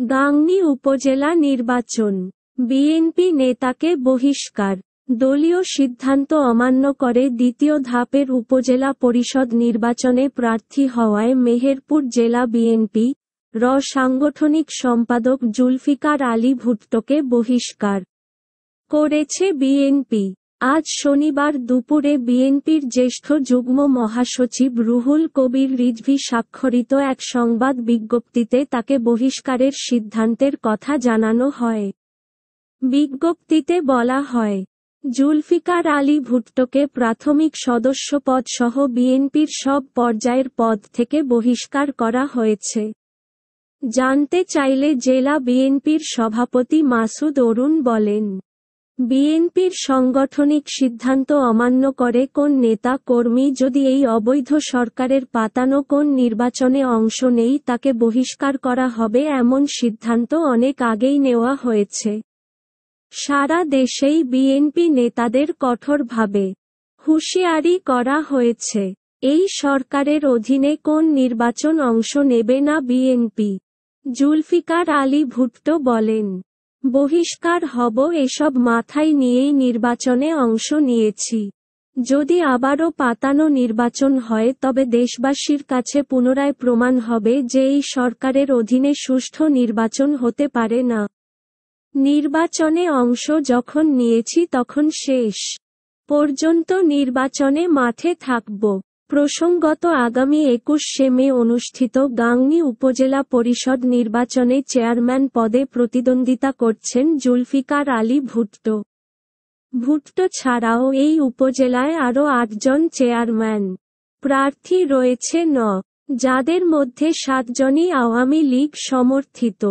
গাংনী উপজেলা নির্বাচন। বিএনপি নেতাকে বহিষ্কার। দলীয় সিদ্ধান্ত অমান্য করে দ্বিতীয় ধাপের উপজেলা পরিষদ নির্বাচনে প্রার্থী হওয়ায় মেহেরপুর জেলা বিএনপি সাংগঠনিক সম্পাদক জুলফিকার আলী ভুট্টোকে বহিষ্কার করেছে বিএনপি। আজ শনিবার দুপুরে বিএনপির জ্যেষ্ঠ যুগ্ম মহাসচিব রুহুল কবির রিজভী স্বাক্ষরিত এক সংবাদ বিজ্ঞপ্তিতে তাকে বহিষ্কারের সিদ্ধান্তের কথা জানানো হয়। বিজ্ঞপ্তিতে বলা হয়, জুলফিকার আলী ভুট্টোকে প্রাথমিক সদস্যপদ সহ বিএনপির সব পর্যায়ের পদ থেকে বহিষ্কার করা হয়েছে। জানতে চাইলে জেলা বিএনপির সভাপতি মাসুদ অরুণ বলেন, বিএনপির সাংগঠনিক সিদ্ধান্ত অমান্য করে কোন নেতা কর্মী যদি এই অবৈধ সরকারের পাতানো কোন নির্বাচনে অংশ নেই তাকে বহিষ্কার করা হবে এমন সিদ্ধান্ত অনেক আগেই নেওয়া হয়েছে। সারা দেশেই বিএনপি নেতাদের কঠোরভাবে হুঁশিয়ারি করা হয়েছে, এই সরকারের অধীনে কোন নির্বাচন অংশ নেবে না বিএনপি। জুলফিকার আলী ভুট্টো বলেন, বহিষ্কার হব এসব মাথায় নিয়েই নির্বাচনে অংশ নিয়েছি। যদি আবারও পাতানো নির্বাচন হয় তবে দেশবাসীর কাছে পুনরায় প্রমাণ হবে যে এই সরকারের অধীনে সুষ্ঠু নির্বাচন হতে পারে না। নির্বাচনে অংশ যখন নিয়েছি তখন শেষ পর্যন্ত নির্বাচনে মাঠে থাকব। প্রসঙ্গত আগামী 21শে মে অনুষ্ঠিত গাংনী উপজেলা পরিষদ নির্বাচনে চেয়ারম্যান পদে প্রতিদ্বন্দ্বিতা করছেন জুলফিকার আলী ভুট্টো। ভুট্টো ছাড়াও এই উপজেলায় আরও 8 জন চেয়ারম্যান প্রার্থী রয়েছে, যাদের মধ্যে 7 জনই আওয়ামী লীগ সমর্থিত।